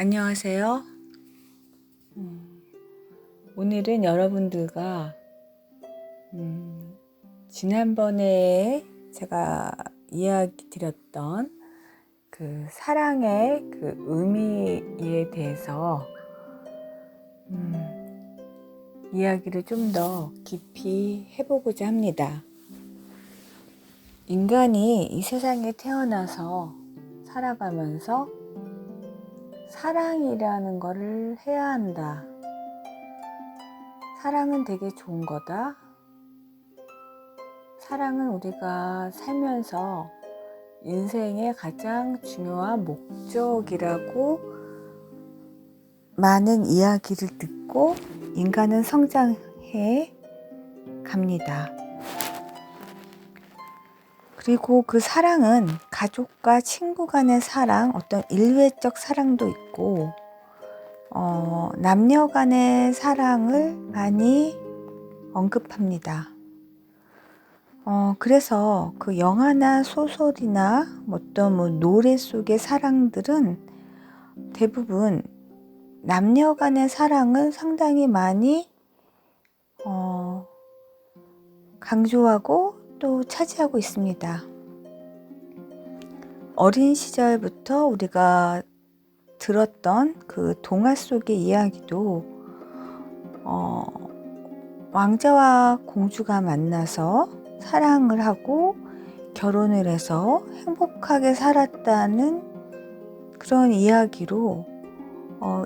안녕하세요. 오늘은 여러분들과 지난번에 제가 이야기 드렸던 그 사랑의 그 의미에 대해서 이야기를 좀 더 깊이 해보고자 합니다. 인간이 이 세상에 태어나서 살아가면서 사랑이라는 거를 해야 한다. 사랑은 되게 좋은 거다. 사랑은 우리가 살면서 인생의 가장 중요한 목적이라고 많은 이야기를 듣고 인간은 성장해 갑니다. 그리고 그 사랑은 가족과 친구 간의 사랑, 어떤 일회적 사랑도 있고 남녀 간의 사랑을 많이 언급합니다. 그래서 그 영화나 소설이나 어떤 노래 속의 사랑들은 대부분 남녀 간의 사랑을 상당히 많이 강조하고 또 차지하고 있습니다. 어린 시절부터 우리가 들었던 그 동화 속의 이야기도 왕자와 공주가 만나서 사랑을 하고 결혼을 해서 행복하게 살았다는 그런 이야기로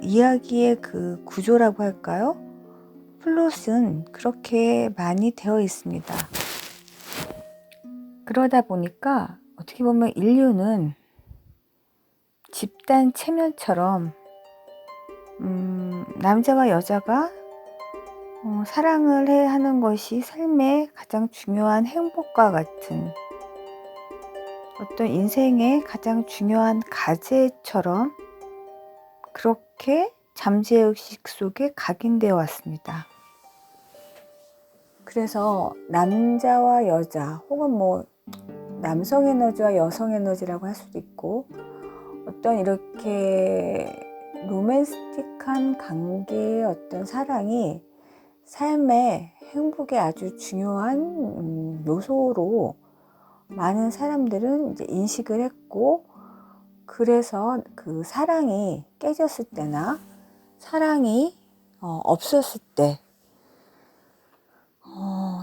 이야기의 그 구조라고 할까요? 플롯은 그렇게 많이 되어 있습니다. 그러다 보니까 어떻게 보면 인류는 집단 체면처럼 남자와 여자가 사랑을 해야 하는 것이 삶의 가장 중요한 행복과 같은 어떤 인생의 가장 중요한 과제처럼 그렇게 잠재의식 속에 각인되어 왔습니다. 그래서 남자와 여자 혹은 남성 에너지와 여성 에너지라고 할 수도 있고 어떤 이렇게 로맨스틱한 관계의 어떤 사랑이 삶의 행복에 아주 중요한 요소로 많은 사람들은 이제 인식을 했고, 그래서 그 사랑이 깨졌을 때나 사랑이 없었을 때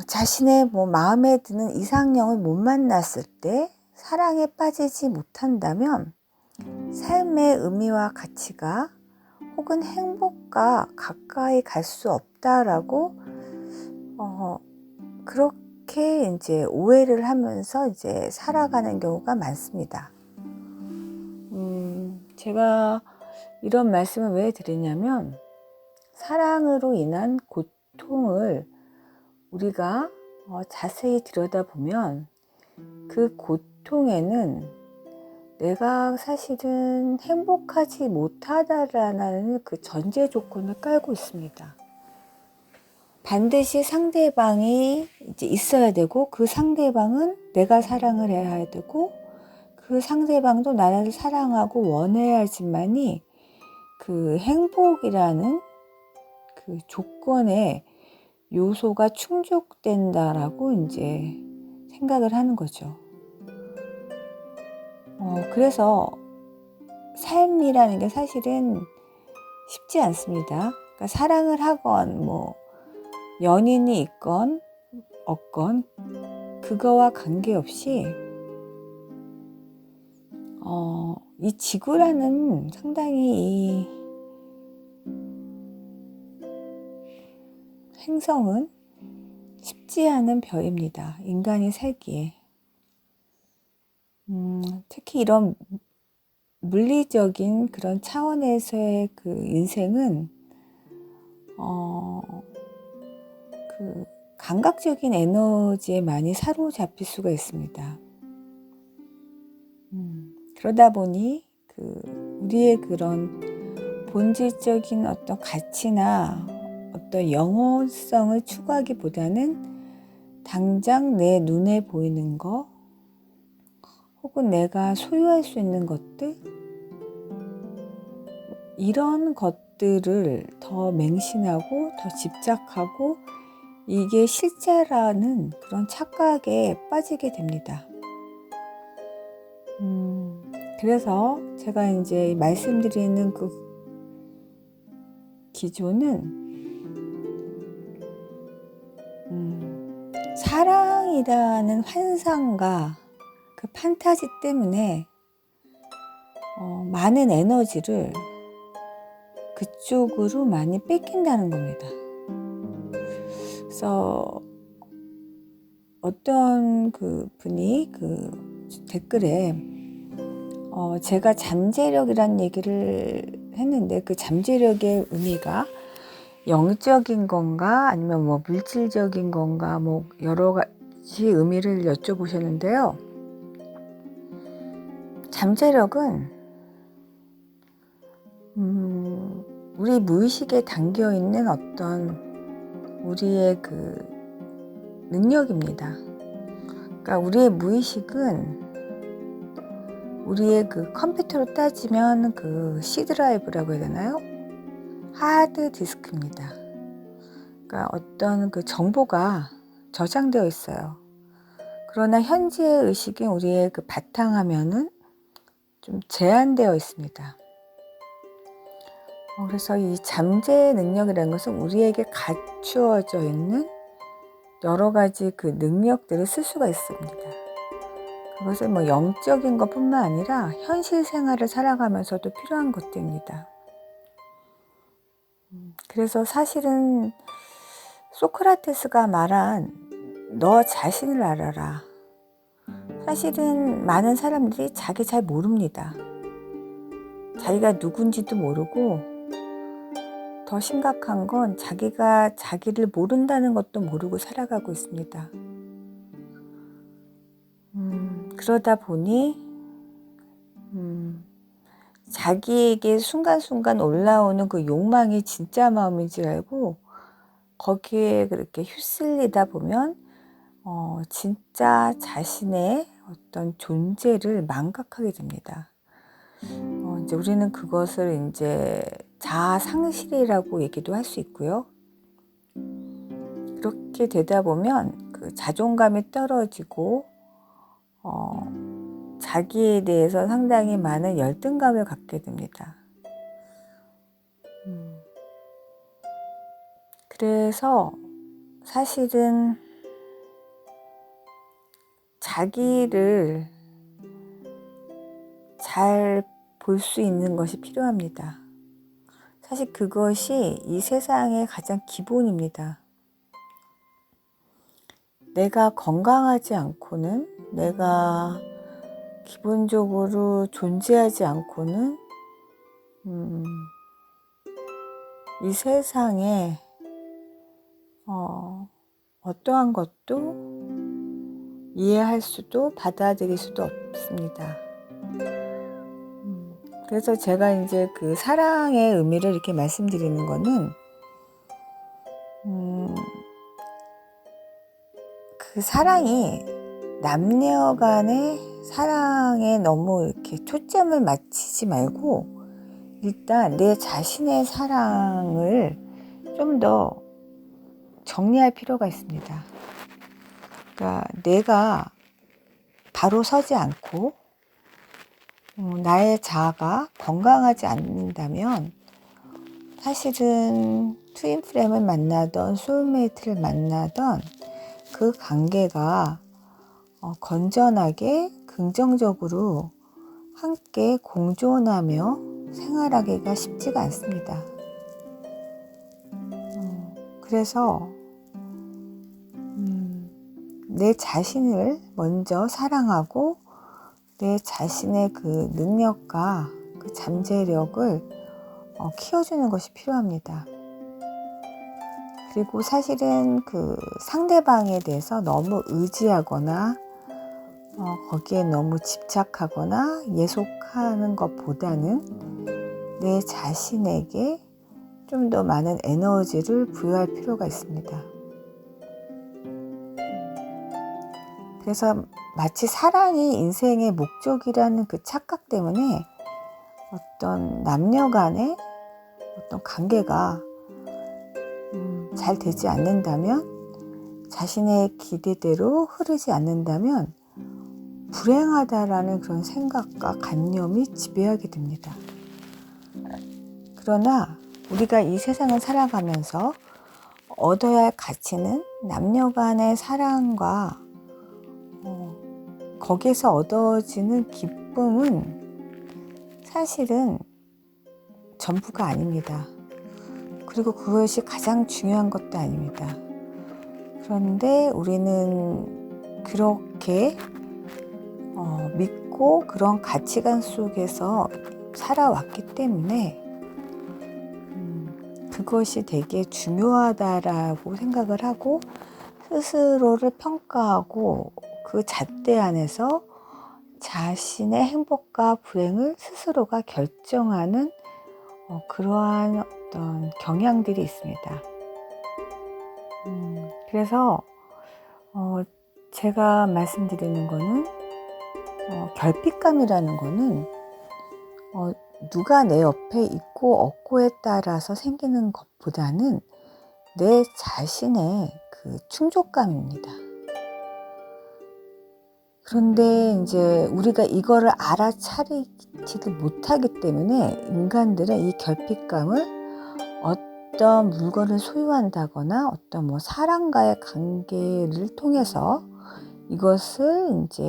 자신의 마음에 드는 이상형을 못 만났을 때 사랑에 빠지지 못한다면 삶의 의미와 가치가 혹은 행복과 가까이 갈 수 없다라고 그렇게 이제 오해를 하면서 이제 살아가는 경우가 많습니다. 제가 이런 말씀을 왜 드리냐면 사랑으로 인한 고통을 우리가 자세히 들여다보면 그 고통에는 내가 사실은 행복하지 못하다라는 그 전제 조건을 깔고 있습니다. 반드시 상대방이 이제 있어야 되고 그 상대방은 내가 사랑을 해야 되고 그 상대방도 나를 사랑하고 원해야지만이 그 행복이라는 그 조건의 요소가 충족된다라고 이제 생각을 하는 거죠. 그래서 삶이라는 게 사실은 쉽지 않습니다. 그러니까 사랑을 하건 연인이 있건 없건 그거와 관계없이 이 지구라는 상당히 이 행성은 쉽지 않은 별입니다. 인간이 살기에. 특히 이런 물리적인 그런 차원에서의 그 인생은 그 감각적인 에너지에 많이 사로잡힐 수가 있습니다. 그러다 보니 우리의 그런 본질적인 어떤 가치나 어떤 영혼성을 추구하기보다는 당장 내 눈에 보이는 거 혹은 내가 소유할 수 있는 것들 이런 것들을 더 맹신하고 더 집착하고 이게 실제라는 그런 착각에 빠지게 됩니다. 그래서 제가 이제 말씀드리는 그 기조는 사랑이라는 환상과 그 판타지 때문에 많은 에너지를 그쪽으로 많이 뺏긴다는 겁니다. 그래서 어떤 그 분이 그 댓글에 제가 잠재력이란 얘기를 했는데 그 잠재력의 의미가 영적인 건가 아니면 뭐 물질적인 건가 뭐 여러 가지 의미를 여쭤보셨는데요. 잠재력은 우리 무의식에 담겨 있는 어떤 우리의 그 능력입니다. 그러니까 우리의 무의식은 우리의 그 컴퓨터로 따지면 그 C 드라이브라고 해야 되나요? 하드 디스크입니다. 그러니까 어떤 그 정보가 저장되어 있어요. 그러나 현재의 의식인 우리의 그 바탕화면은 좀 제한되어 있습니다. 그래서 이 잠재 능력이라는 것은 우리에게 갖추어져 있는 여러 가지 그 능력들을 쓸 수가 있습니다. 그것은 뭐 영적인 것뿐만 아니라 현실 생활을 살아가면서도 필요한 것들입니다. 그래서 사실은 소크라테스가 말한 너 자신을 알아라. 사실은 많은 사람들이 자기 잘 모릅니다. 자기가 누군지도 모르고 더 심각한 건 자기가 자기를 모른다는 것도 모르고 살아가고 있습니다. 그러다 보니 자기에게 순간순간 올라오는 그 욕망이 진짜 마음인 줄 알고 거기에 그렇게 휩쓸리다 보면 진짜 자신의 어떤 존재를 망각하게 됩니다. 이제 우리는 그것을 이제 자아 상실이라고 얘기도 할 수 있고요. 그렇게 되다 보면 그 자존감이 떨어지고 자기에 대해서 상당히 많은 열등감을 갖게 됩니다. 그래서 사실은 자기를 잘 볼 수 있는 것이 필요합니다. 사실 그것이 이 세상의 가장 기본입니다. 내가 건강하지 않고는, 내가 기본적으로 존재하지 않고는 이 세상에 어떠한 것도 이해할 수도 받아들일 수도 없습니다. 그래서 제가 이제 그 사랑의 의미를 이렇게 말씀드리는 거는 그 사랑이 남녀 간의 사랑에 너무 이렇게 초점을 맞추지 말고 일단 내 자신의 사랑을 좀 더 정리할 필요가 있습니다. 그러니까 내가 바로 서지 않고 나의 자아가 건강하지 않는다면 사실은 트윈 플레임을 만나던 소울메이트를 만나던 그 관계가 건전하게 긍정적으로 함께 공존하며 생활하기가 쉽지가 않습니다. 그래서 내 자신을 먼저 사랑하고 내 자신의 그 능력과 그 잠재력을 키워주는 것이 필요합니다. 그리고 사실은 그 상대방에 대해서 너무 의지하거나 거기에 너무 집착하거나 예속하는 것보다는 내 자신에게 좀 더 많은 에너지를 부여할 필요가 있습니다. 그래서 마치 사랑이 인생의 목적이라는 그 착각 때문에 어떤 남녀 간의 어떤 관계가 잘 되지 않는다면, 자신의 기대대로 흐르지 않는다면 불행하다라는 그런 생각과 관념이 지배하게 됩니다. 그러나 우리가 이 세상을 살아가면서 얻어야 할 가치는 남녀 간의 사랑과 거기에서 얻어지는 기쁨은 사실은 전부가 아닙니다. 그리고 그것이 가장 중요한 것도 아닙니다. 그런데 우리는 그렇게 믿고 그런 가치관 속에서 살아왔기 때문에 그것이 되게 중요하다라고 생각을 하고 스스로를 평가하고 그 잣대 안에서 자신의 행복과 불행을 스스로가 결정하는 그러한 어떤 경향들이 있습니다. 그래서 제가 말씀드리는 거는 결핍감이라는 거는 누가 내 옆에 있고 없고에 따라서 생기는 것보다는 내 자신의 그 충족감입니다. 그런데 이제 우리가 이거를 알아차리지를 못하기 때문에 인간들은 이 결핍감을 어떤 물건을 소유한다거나 어떤 뭐 사람과의 관계를 통해서 이것을 이제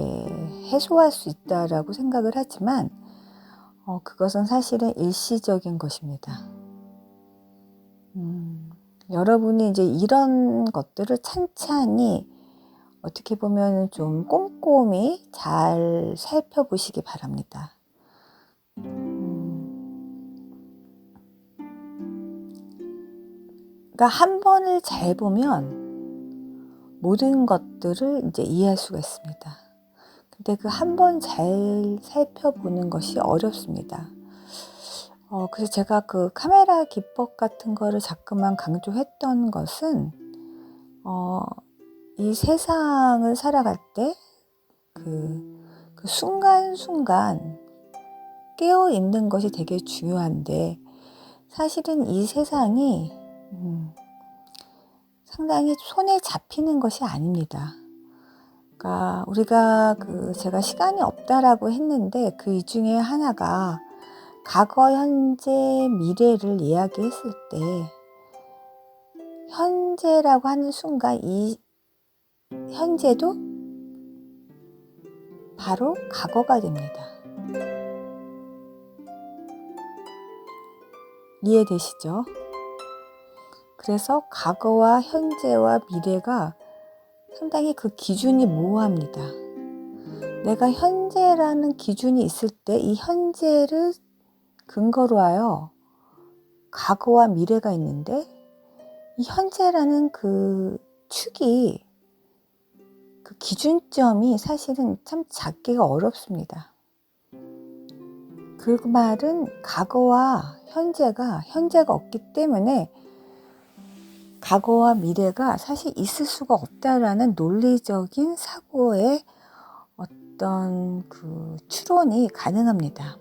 해소할 수 있다라고 생각을 하지만 그것은 사실은 일시적인 것입니다. 여러분이 이제 이런 것들을 찬찬히 어떻게 보면 좀 꼼꼼히 잘 살펴보시기 바랍니다. 그러니까 한 번을 잘 보면 모든 것들을 이제 이해할 수가 있습니다. 근데 그 한 번 잘 살펴보는 것이 어렵습니다. 그래서 제가 그 카메라 기법 같은 거를 자꾸만 강조했던 것은 이 세상을 살아갈 때 그 순간순간 깨어 있는 것이 되게 중요한데 사실은 이 세상이 상당히 손에 잡히는 것이 아닙니다. 그러니까 우리가 제가 시간이 없다라고 했는데 그 이 중에 하나가 과거, 현재, 미래를 이야기했을 때 현재라고 하는 순간 이 현재도 바로 과거가 됩니다. 이해되시죠? 그래서 과거와 현재와 미래가 상당히 그 기준이 모호합니다. 내가 현재라는 기준이 있을 때 이 현재를 근거로 하여 과거와 미래가 있는데 이 현재라는 그 축이 그 기준점이 사실은 참 잡기가 어렵습니다. 그 말은 과거와 현재가 없기 때문에 과거와 미래가 사실 있을 수가 없다라는 논리적인 사고의 어떤 그 추론이 가능합니다.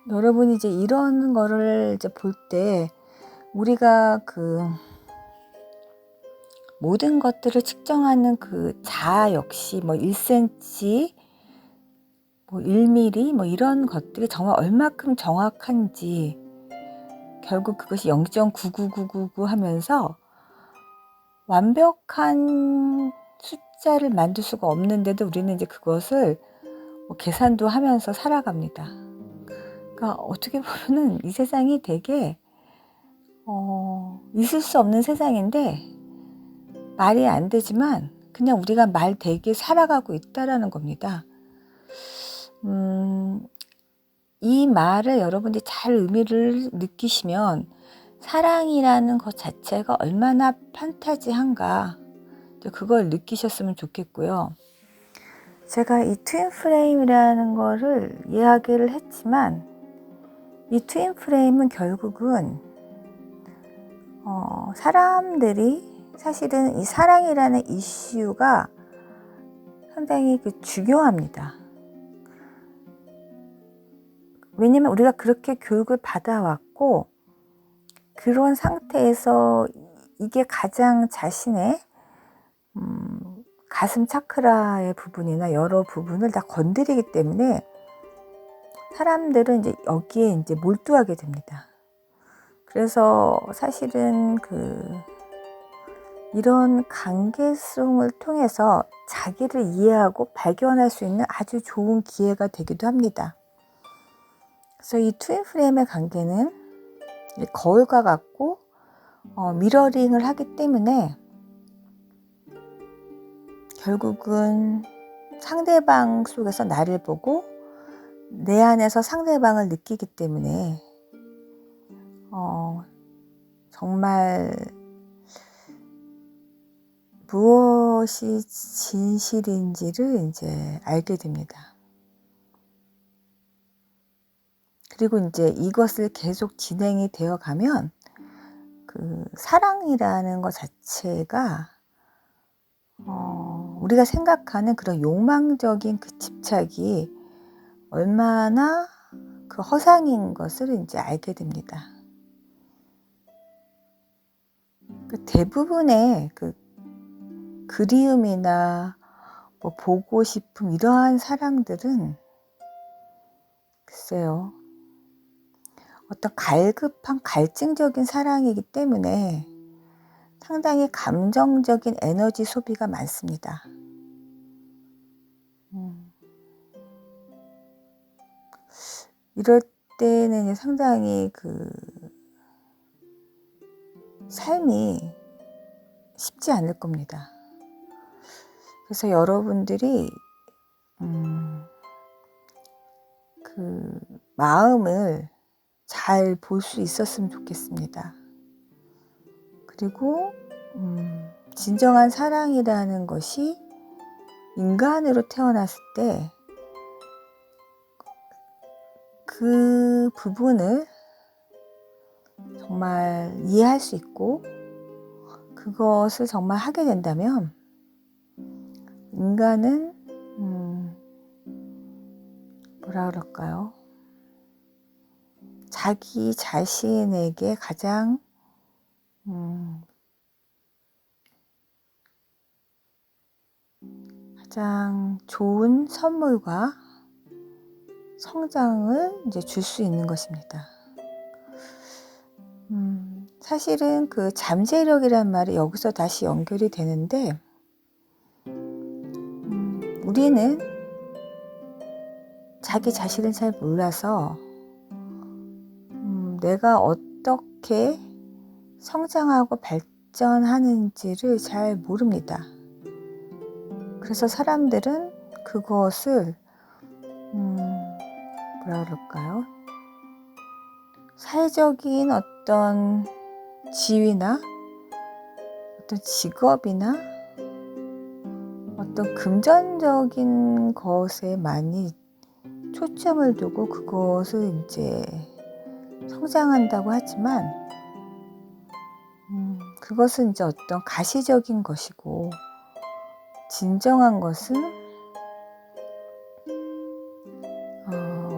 여러분이 이제 이런 거를 이제 볼 때 우리가 그 모든 것들을 측정하는 그 자 역시 뭐 1cm, 뭐 1mm 뭐 이런 것들이 정말 얼마큼 정확한지 결국 그것이 0.99999 하면서 완벽한 숫자를 만들 수가 없는데도 우리는 이제 그것을 뭐 계산도 하면서 살아갑니다. 그러니까 어떻게 보면은 이 세상이 되게 있을 수 없는 세상인데 말이 안 되지만 그냥 우리가 말 되게 살아가고 있다라는 겁니다. 이 말을 여러분들이 잘 의미를 느끼시면 사랑이라는 것 자체가 얼마나 판타지한가 그걸 느끼셨으면 좋겠고요. 제가 이 트윈 프레임이라는 거를 이야기를 했지만 이 트윈 프레임은 결국은 사람들이 사실은 이 사랑이라는 이슈가 상당히 중요합니다. 왜냐면 우리가 그렇게 교육을 받아왔고 그런 상태에서 이게 가장 자신의 가슴 차크라의 부분이나 여러 부분을 다 건드리기 때문에 사람들은 이제 여기에 이제 몰두하게 됩니다. 그래서 사실은 이런 관계성을 통해서 자기를 이해하고 발견할 수 있는 아주 좋은 기회가 되기도 합니다. 그래서 이 트윈 프레임의 관계는 거울과 같고 미러링을 하기 때문에 결국은 상대방 속에서 나를 보고 내 안에서 상대방을 느끼기 때문에 정말 무엇이 진실인지를 이제 알게 됩니다. 그리고 이제 이것을 계속 진행이 되어 가면 사랑이라는 것 자체가 우리가 생각하는 그런 욕망적인 그 집착이 얼마나 허상인 것을 이제 알게 됩니다. 대부분의 그리움이나 뭐 보고 싶음 이러한 사랑들은 글쎄요, 어떤 갈급한 갈증적인 사랑이기 때문에 상당히 감정적인 에너지 소비가 많습니다. 이럴 때는 상당히 삶이 쉽지 않을 겁니다. 그래서 여러분들이 마음을 잘 볼 수 있었으면 좋겠습니다. 그리고 진정한 사랑이라는 것이 인간으로 태어났을 때 그 부분을 정말 이해할 수 있고 그것을 정말 하게 된다면 인간은 뭐라 그럴까요? 자기 자신에게 가장 좋은 선물과 성장을 이제 줄 수 있는 것입니다. 사실은 잠재력이란 말이 여기서 다시 연결이 되는데 우리는 자기 자신을 잘 몰라서 내가 어떻게 성장하고 발전하는지를 잘 모릅니다. 그래서 사람들은 그것을 뭐라 그럴까요? 사회적인 어떤 지위나 어떤 직업이나 어떤 금전적인 것에 많이 초점을 두고 그것을 이제 성장한다고 하지만 그것은 이제 어떤 가시적인 것이고 진정한 것은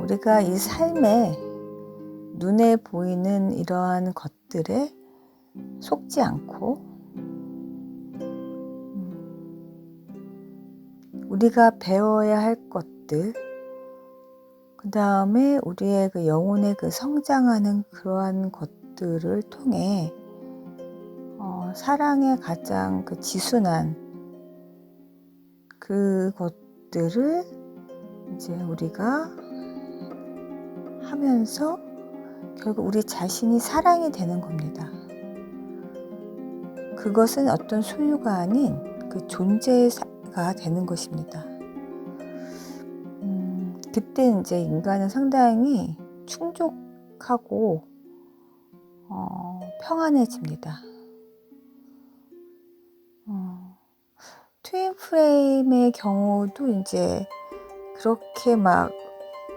우리가 이 삶에 눈에 보이는 이러한 것들에 속지 않고 우리가 배워야 할 것들, 그 다음에 우리의 영혼의 성장하는 그러한 것들을 통해 사랑의 가장 지순한 그것들을 이제 우리가 하면서 결국 우리 자신이 사랑이 되는 겁니다. 그것은 어떤 소유가 아닌 존재가 되는 것입니다. 그때 이제 인간은 상당히 충족하고 평안해집니다. 트윈 프레임의 경우도 이제 그렇게 막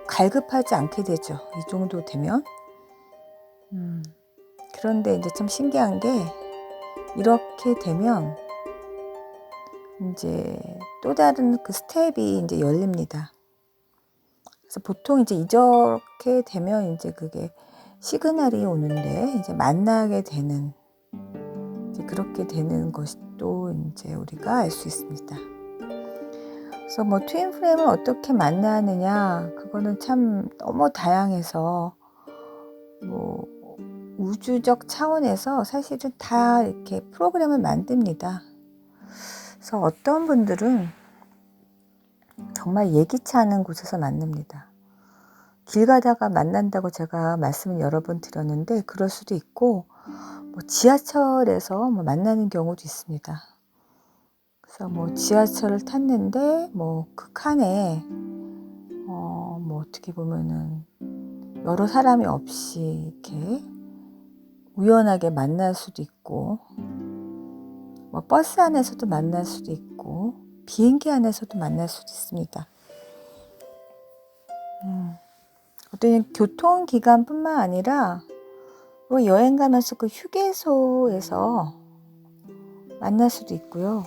갈급하지 않게 되죠. 이 정도 되면. 그런데 이제 참 신기한 게 이렇게 되면 이제 또 다른 스텝이 이제 열립니다. 그래서 보통 이제 이렇게 되면 이제 그게 시그널이 오는데 이제 만나게 되는 이제 그렇게 되는 것이 또 이제 우리가 알 수 있습니다. 그래서 뭐 트윈 플레임을 어떻게 만나느냐 그거는 참 너무 다양해서 뭐 우주적 차원에서 사실은 다 이렇게 프로그램을 만듭니다. 그래서 어떤 분들은 정말 예기치 않은 곳에서 만납니다. 길 가다가 만난다고 제가 말씀을 여러 번 드렸는데 그럴 수도 있고 뭐 지하철에서 뭐 만나는 경우도 있습니다. 그래서 뭐 지하철을 탔는데 뭐 그 칸에 뭐 어떻게 보면은 여러 사람이 없이 이렇게 우연하게 만날 수도 있고 뭐 버스 안에서도 만날 수도 있고 비행기 안에서도 만날 수도 있습니다. 어떤 교통기관뿐만 아니라 뭐 여행 가면서 그 휴게소에서 만날 수도 있고요.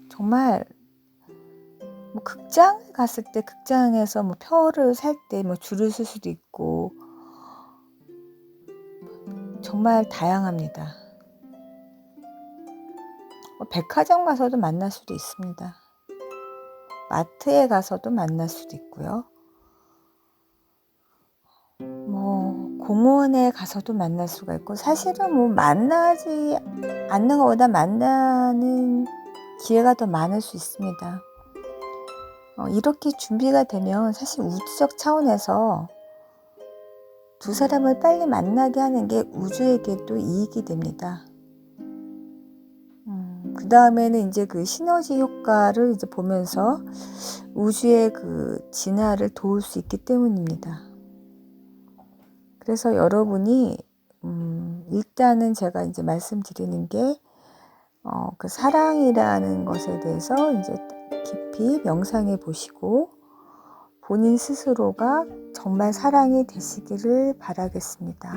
정말 뭐 극장을 갔을 때 극장에서 뭐 표를 살 때 뭐 줄을 쓸 수도 있고 정말 다양합니다. 백화점 가서도 만날 수도 있습니다. 마트에 가서도 만날 수도 있고요. 뭐 공원에 가서도 만날 수가 있고 사실은 뭐 만나지 않는 것보다 만나는 기회가 더 많을 수 있습니다. 이렇게 준비가 되면 사실 우주적 차원에서 두 사람을 빨리 만나게 하는 게 우주에게도 이익이 됩니다. 그 다음에는 이제 그 시너지 효과를 이제 보면서 우주의 그 진화를 도울 수 있기 때문입니다. 그래서 여러분이 일단은 제가 이제 말씀드리는 게 그 사랑이라는 것에 대해서 이제 깊이 명상해 보시고 본인 스스로가 정말 사랑이 되시기를 바라겠습니다.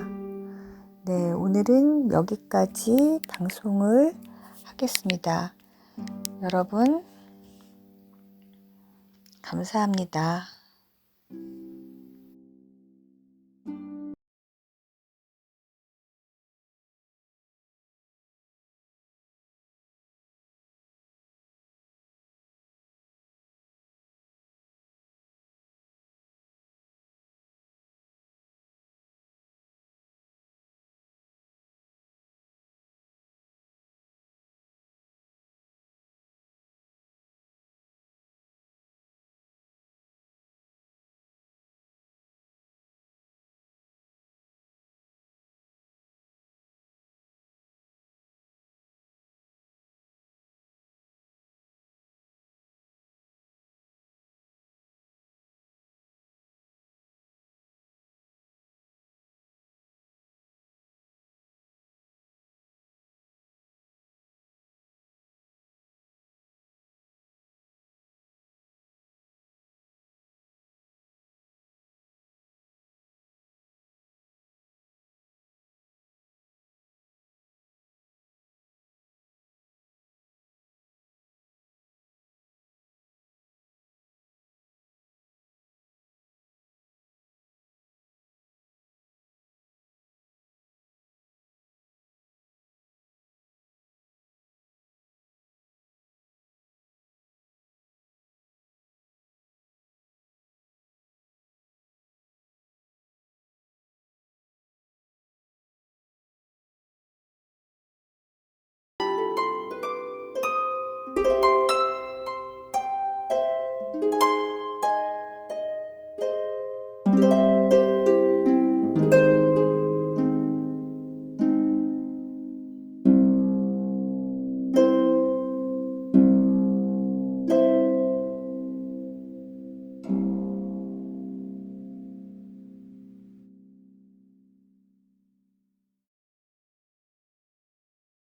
네, 오늘은 여기까지 방송을 하겠습니다. 여러분, 감사합니다.